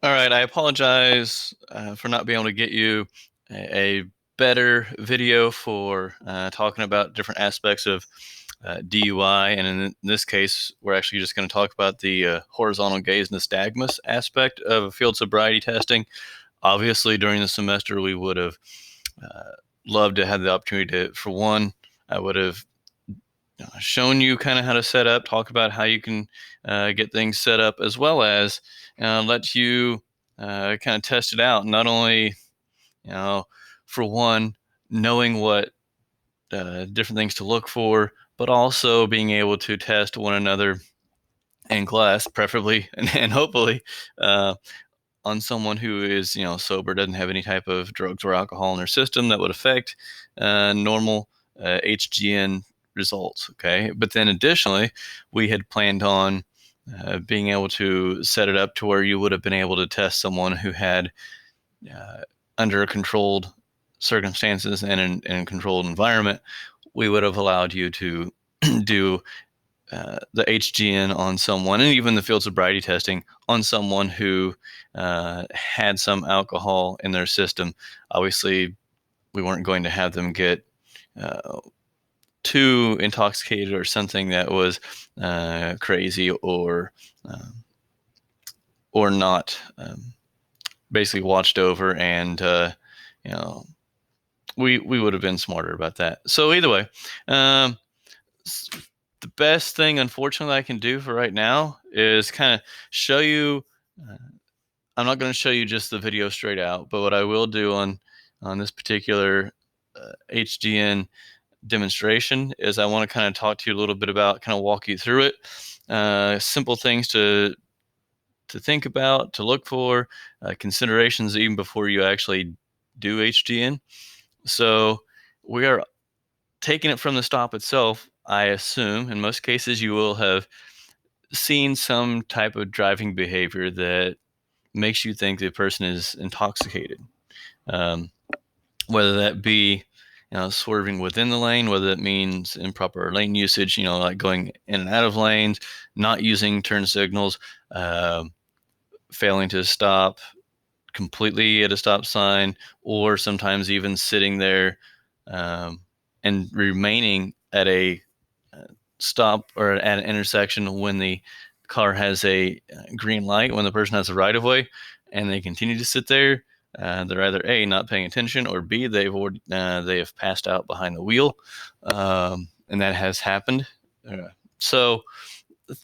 All right, I apologize for not being able to get you a better video for talking about different aspects of DUI. And in this case, we're actually just going to talk about the horizontal gaze nystagmus aspect of field sobriety testing. Obviously, during the semester, we would have uh, loved to have the opportunity to, for one, I would have shown you kind of how to set up, talk about how you can get things set up, as well as let you kind of test it out. Not only, you know, for one, knowing what different things to look for, but also being able to test one another in class, preferably and hopefully uh, on someone who is, sober, doesn't have any type of drugs or alcohol in their system that would affect normal HGN results. Okay, but then additionally, we had planned on being able to set it up to where you would have been able to test someone who had uh, under controlled circumstances and in a controlled environment. We would have allowed you to do the HGN on someone, and even the field sobriety testing on someone who had some alcohol in their system. Obviously, we weren't going to have them get uh, too intoxicated or something that was crazy um, or not basically watched over, and you know we would have been smarter about that. So either way, um, the best thing, unfortunately, I can do for right now is kind of show you. Uh, I'm not going to show you just the video straight out, but what I will do on this particular HDN demonstration is I want to kind of talk to you a little bit about, kind of walk you through it. Simple things to think about, to look for, considerations even before you actually do HDN. So we are taking it from the stop itself. I assume in most cases you will have seen some type of driving behavior that makes you think the person is intoxicated. Um, whether that be, swerving within the lane, whether that means improper lane usage, like going in and out of lanes, not using turn signals, uh, failing to stop completely at a stop sign, or sometimes even sitting there um, and remaining at a stop or at an intersection when the car has a green light, when the person has a right of way, and they continue to sit there. They're either A, not paying attention, or B, they have passed out behind the wheel, and that has happened. So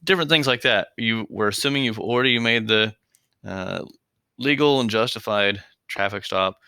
different things like that. We're assuming you've already made the uh, legal and justified traffic stop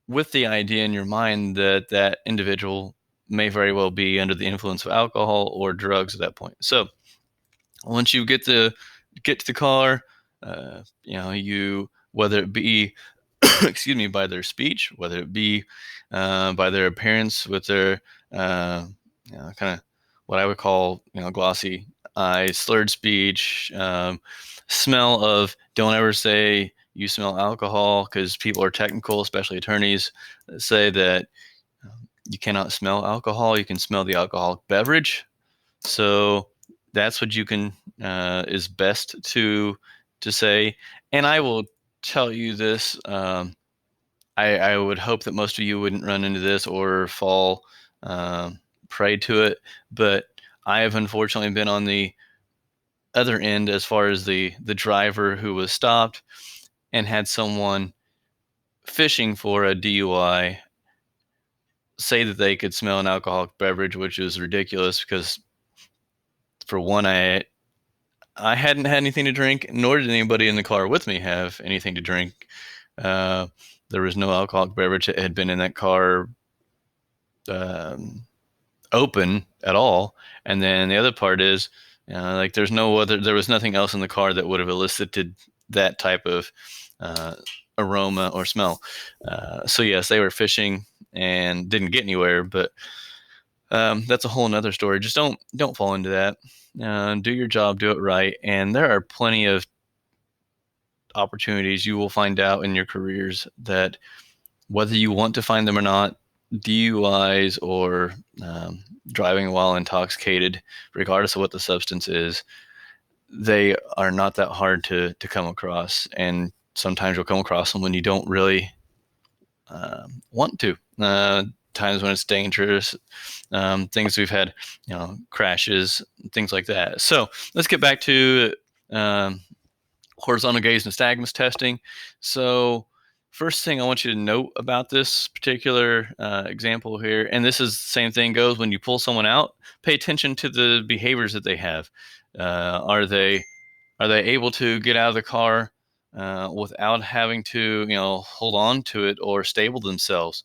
with the idea in your mind that that individual may very well be under the influence of alcohol or drugs at that point. So once you get to the car, you, whether it be excuse me, by their speech, whether it be by their appearance with their kind of what I would call, glossy eyes, slurred speech, smell of, don't ever say you smell alcohol, because people are technical, especially attorneys, that say that you cannot smell alcohol. You can smell the alcoholic beverage. So that's what you can is best to say. And I will tell you this. I would hope that most of you wouldn't run into this or fall prey to it, but I have unfortunately been on the other end as far as the driver who was stopped and had someone fishing for a DUI say that they could smell an alcoholic beverage, which is ridiculous because, for one, I hadn't had anything to drink, nor did anybody in the car with me have anything to drink. Uh, there was no alcoholic beverage that had been in that car um, open at all. And then the other part is, like, there was nothing else in the car that would have elicited that type of uh, aroma or smell. So yes, they were fishing and didn't get anywhere, but that's a whole nother story. Just don't fall into that. Do your job, do it right, and there are plenty of opportunities you will find out in your careers that, whether you want to find them or not, DUIs or driving while intoxicated, regardless of what the substance is, they are not that hard to come across. And sometimes you'll come across them when you don't really want to. Times when it's dangerous, things we've had, crashes, things like that. So let's get back to horizontal gaze nystagmus testing. So first thing I want you to note about this particular example here, and this is the same thing goes when you pull someone out, pay attention to the behaviors that they have. Are they able to get out of the car without having to, hold on to it or stable themselves?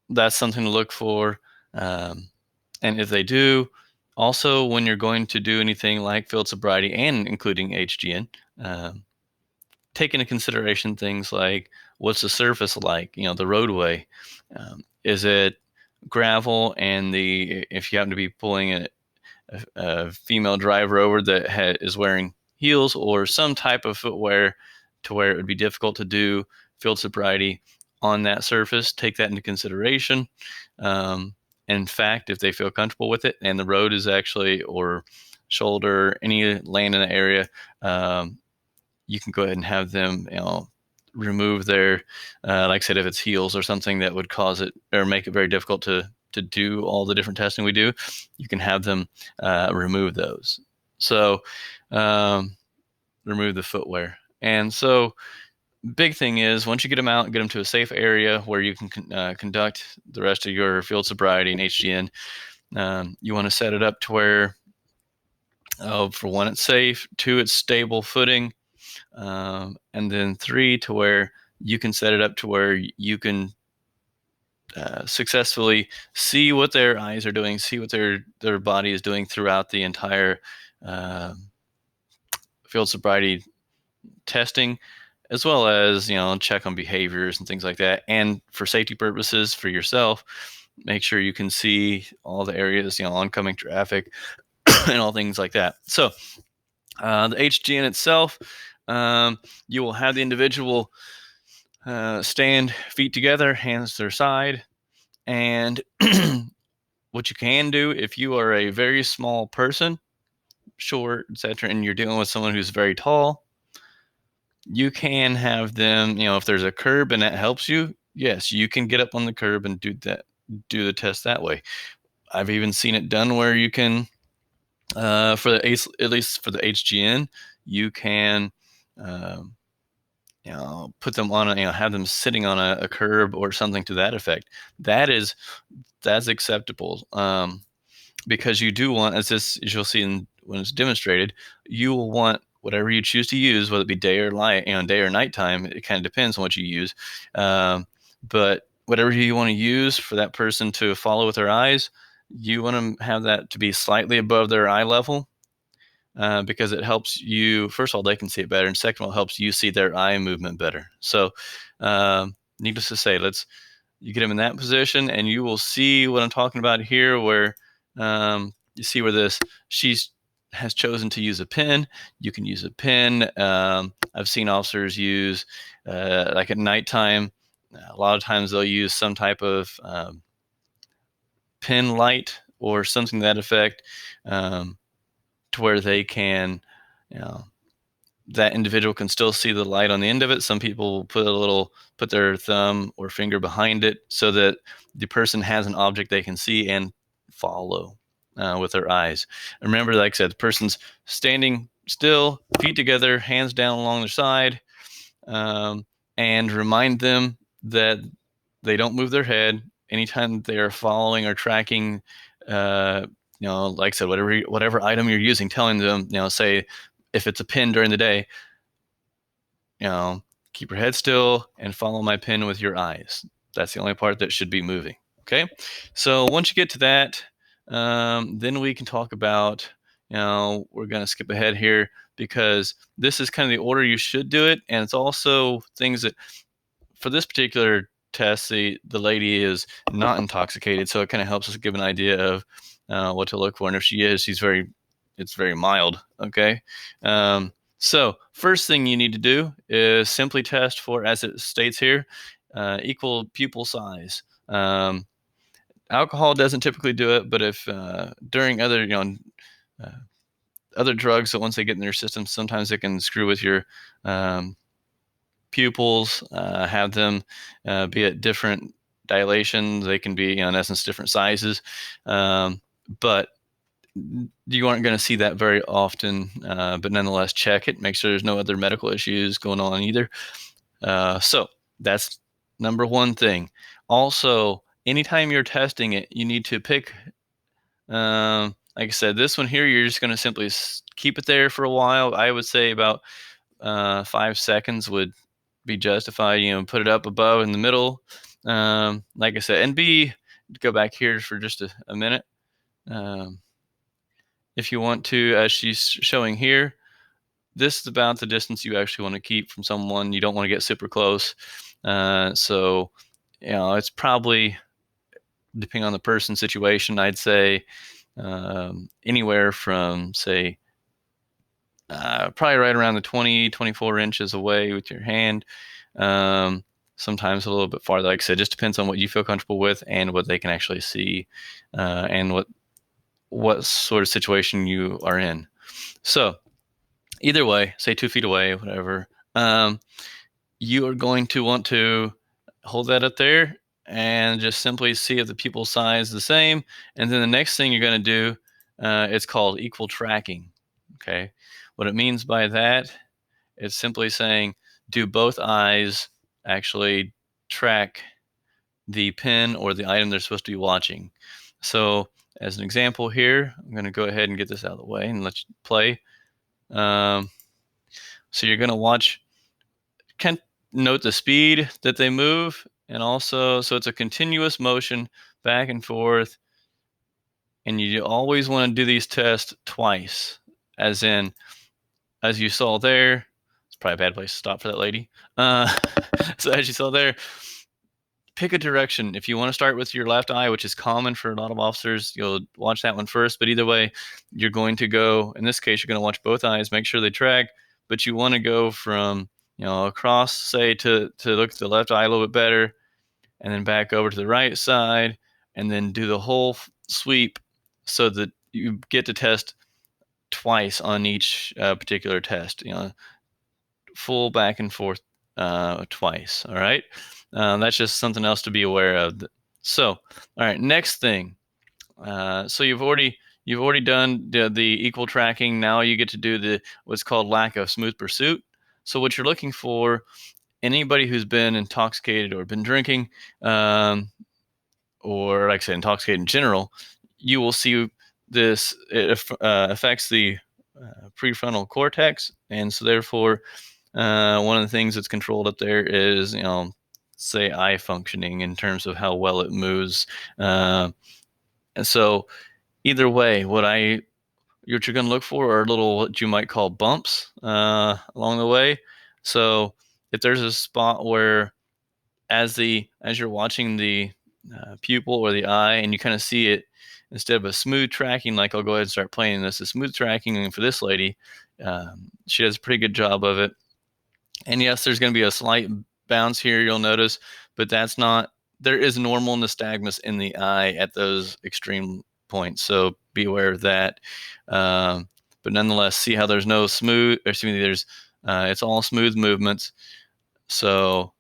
That's something to look for. And if they do, also when you're going to do anything like field sobriety and including HGN, take into consideration things like what's the surface like, the roadway. Is it gravel, and if you happen to be pulling a female driver over that is wearing heels or some type of footwear to where it would be difficult to do field sobriety on that surface, take that into consideration. In fact, if they feel comfortable with it and the road is actually, or shoulder, any land in the area, you can go ahead and have them, remove their, like I said, if it's heels or something that would cause it or make it very difficult to do all the different testing we do, you can have them remove those. So remove the footwear. And so big thing is once you get them out, get them to a safe area where you can conduct the rest of your field sobriety and HGN. You want to set it up to where, for one, it's safe, two, it's stable footing, and then three, to where you can set it up to where you can successfully see what their eyes are doing, see what their body is doing throughout the entire field sobriety testing, as well as, check on behaviors and things like that. And for safety purposes for yourself, make sure you can see all the areas, oncoming traffic and all things like that. So the HGN itself, you will have the individual stand feet together, hands to their side. And what you can do if you are a very small person, short, etc., and you're dealing with someone who's very tall, you can have them, if there's a curb and that helps you, yes, you can get up on the curb and do the test that way. I've even seen it done where you can, at least for the HGN, you can, put them on, have them sitting on a curb or something to that effect. That's acceptable. Because you do want, as you'll see when it's demonstrated, you will want whatever you choose to use, whether it be day or light, day or nighttime. It kind of depends on what you use. But whatever you want to use for that person to follow with their eyes, you want to have that to be slightly above their eye level, because it helps you. First of all, they can see it better, and second of all, it helps you see their eye movement better. So, needless to say, you get them in that position, and you will see what I'm talking about here, where you see where she has chosen to use a pin. You can use a pin. I've seen officers use, like at nighttime, a lot of times they'll use some type of pin light or something to that effect, to where they can, that individual can still see the light on the end of it. Some people put their thumb or finger behind it so that the person has an object they can see and follow with their eyes. And remember, like I said, the person's standing still, feet together, hands down along their side, and remind them that they don't move their head anytime they are following or tracking. Like I said, whatever item you're using, telling them, say if it's a pin during the day, keep your head still and follow my pin with your eyes. That's the only part that should be moving. Okay. So once you get to that, then we can talk about, we're going to skip ahead here because this is kind of the order you should do it. And it's also things that for this particular test, the lady is not intoxicated. So it kind of helps us give an idea of what to look for. And if she is, it's very mild. Okay. So first thing you need to do is simply test for, as it states here, equal pupil size. Alcohol doesn't typically do it, but if during other, other drugs that once they get in your system, sometimes they can screw with your pupils, have them be at different dilations. They can be, in essence, different sizes. But you aren't going to see that very often, but nonetheless, check it. Make sure there's no other medical issues going on either. So that's number one thing. Also, anytime you're testing it, you need to pick, like I said, this one here, you're just going to simply keep it there for a while. I would say about 5 seconds would be justified. Put it up above in the middle. Like I said, and go back here for just a minute. If you want to, as she's showing here, this is about the distance you actually want to keep from someone. You don't want to get super close. So, it's probably, depending on the person's situation, I'd say anywhere from, say, probably right around the 20, 24 inches away with your hand. Sometimes a little bit farther. Like I said, just depends on what you feel comfortable with and what they can actually see, and what sort of situation you are in. So either way, say 2 feet away, whatever, you are going to want to hold that up there and just simply see if the pupil size is the same. And then the next thing you're going to do, it's called equal tracking. Okay. What it means by that is simply saying, do both eyes actually track the pin or the item they're supposed to be watching? So as an example here, I'm going to go ahead and get this out of the way and let you play. So you're going to watch, can note the speed that they move, and also, so it's a continuous motion back and forth. And you always want to do these tests twice, as you saw there. It's probably a bad place to stop for that lady. So as you saw there, pick a direction. If you want to start with your left eye, which is common for a lot of officers, you'll watch that one first. But either way, you're going to go, in this case, you're going to watch both eyes, make sure they track. But you want to go from, across, say, to look at the left eye a little bit better, and then back over to the right side, and then do the whole sweep so that you get to test twice on each particular test. Full back and forth twice. All right. That's just something else to be aware of. So, all right, next thing. So you've already done the equal tracking. Now you get to do what's called lack of smooth pursuit. So what you're looking for, anybody who's been intoxicated or been drinking, or like I said, intoxicated in general, you will see this. It affects the prefrontal cortex, and so therefore, one of the things that's controlled up there is, say, eye functioning in terms of how well it moves. And so either way, what you're going to look for are little, what you might call bumps along the way. So if there's a spot where as you're watching the pupil or the eye, and you kind of see it, instead of a smooth tracking, like I'll go ahead and start playing this, a smooth tracking, and for this lady, she does a pretty good job of it. And yes, there's going to be a slight bounce here, you'll notice, but there is normal nystagmus in the eye at those extreme points. So be aware of that. But nonetheless, see how there's no it's all smooth movements. So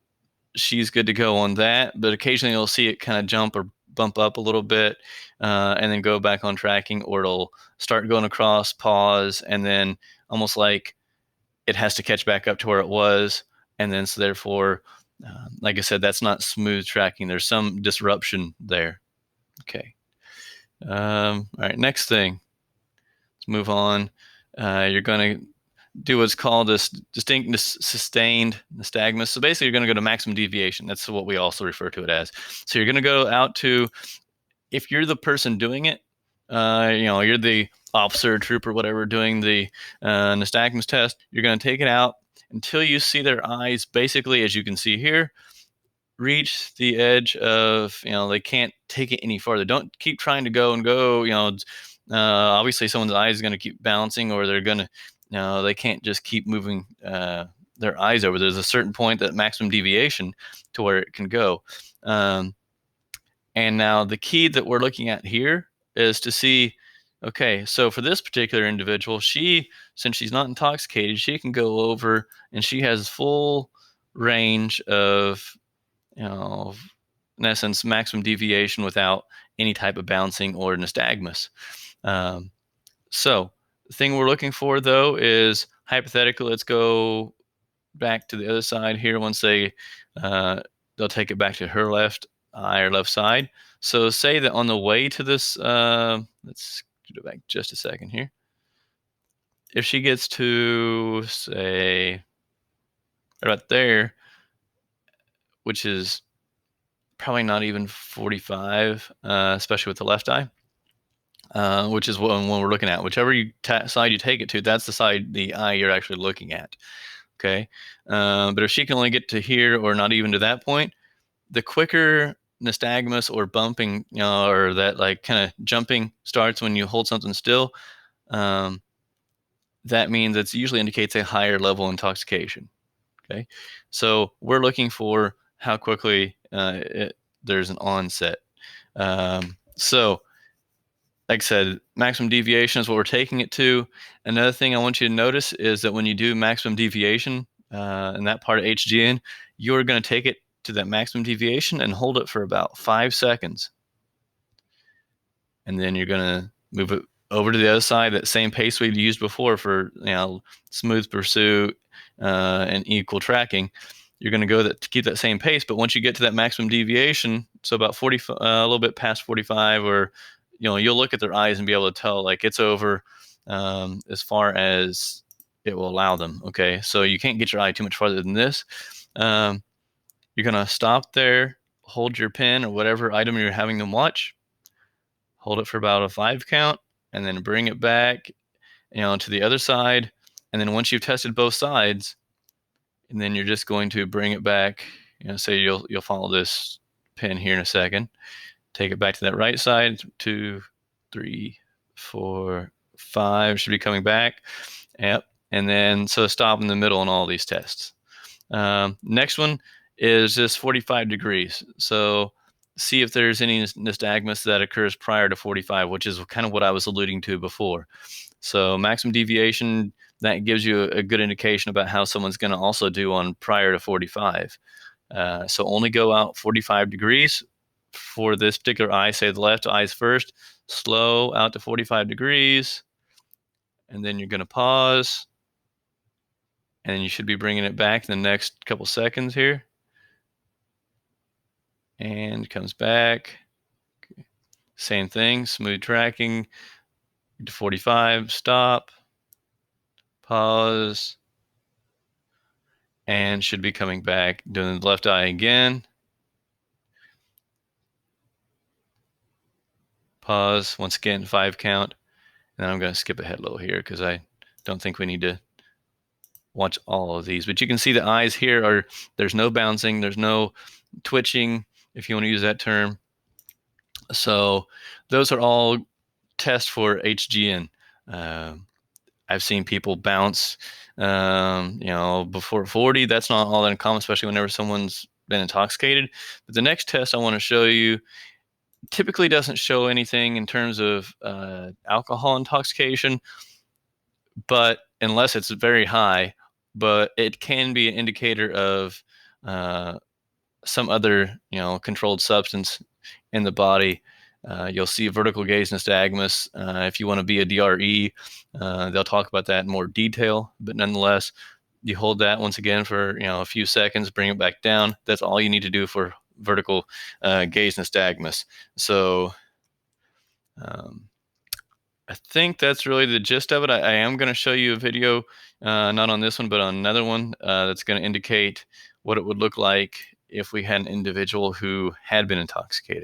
she's good to go on that, but occasionally you'll see it kind of jump or bump up a little bit, and then go back on tracking, or it'll start going across, pause, and then almost like it has to catch back up to where it was. And then, so therefore, like I said, that's not smooth tracking. There's some disruption there. Okay. All right, next thing. Let's move on. You're going to do what's called this distinct sustained nystagmus. So basically, you're going to go to maximum deviation. That's what we also refer to it as. So you're going to go out to, if you're the person doing it, you're the officer, trooper, whatever, doing the nystagmus test, you're going to take it out until you see their eyes, basically, as you can see here, reach the edge of, they can't take it any farther. Don't keep trying to go and go. Obviously someone's eyes is going to keep bouncing, or they're going to, they can't just keep moving their eyes over. There's a certain point, that maximum deviation, to where it can go. And now the key that we're looking at here is to see Okay, so for this particular individual, since she's not intoxicated, she can go over and she has full range of, in essence, maximum deviation without any type of bouncing or nystagmus. Um, so the thing we're looking for, though, is hypothetically, let's go back to the other side here. Once they'll take it back to her left eye or left side. So say that on the way to this, let's go back just a second here. If she gets to, say, right there, which is probably not even 45, especially with the left eye, which is when we're looking at. Whichever side you take it to, that's the eye you're actually looking at. Okay, but if she can only get to here or not even to that point, the quicker nystagmus or bumping, or that like kind of jumping starts when you hold something still, that means it usually indicates a higher level intoxication. Okay, so we're looking for how quickly there's an onset. So like I said, maximum deviation is what we're taking it to. Another thing I want you to notice is that when you do maximum deviation in that part of HGN, you're going to take it to that maximum deviation and hold it for about 5 seconds. And then you're going to move it over to the other side, that same pace we'd used before for smooth pursuit and equal tracking. You're going to go to keep that same pace, but once you get to that maximum deviation, so about 40, a little bit past 45, or you'll look at their eyes and be able to tell like it's over as far as it will allow them. Okay, so you can't get your eye too much farther than this. You're going to stop there, hold your pen or whatever item you're having them watch, hold it for about a 5 count, and then bring it back, to the other side. And then once you've tested both sides, and then you're just going to bring it back. Say you'll follow this pin here in a second. Take it back to that right side. 2, 3, 4, 5 should be coming back. Yep. And then so stop in the middle on all these tests. Next one is just 45 degrees. So see if there's any nystagmus that occurs prior to 45, which is kind of what I was alluding to before. So maximum deviation, that gives you a good indication about how someone's going to also do on prior to 45. So only go out 45 degrees for this particular eye. Say the left eye's first, slow out to 45 degrees, and then you're going to pause, and you should be bringing it back in the next couple seconds here. And comes back. Same thing, smooth tracking to 45, stop, pause, and should be coming back. Doing the left eye again. Pause, once again, 5 count. And then I'm going to skip ahead a little here because I don't think we need to watch all of these. But you can see the eyes here there's no bouncing, there's no twitching, if you want to use that term. So those are all tests for HGN. I've seen people bounce, before 40. That's not all that uncommon, especially whenever someone's been intoxicated. But the next test I want to show you typically doesn't show anything in terms of alcohol intoxication, but unless it's very high, but it can be an indicator of some other, controlled substance in the body. You'll see vertical gaze nystagmus. If you want to be a DRE, they'll talk about that in more detail. But nonetheless, you hold that once again for a few seconds, bring it back down. That's all you need to do for vertical gaze nystagmus. So I think that's really the gist of it. I am going to show you a video, not on this one, but on another one that's going to indicate what it would look like if we had an individual who had been intoxicated.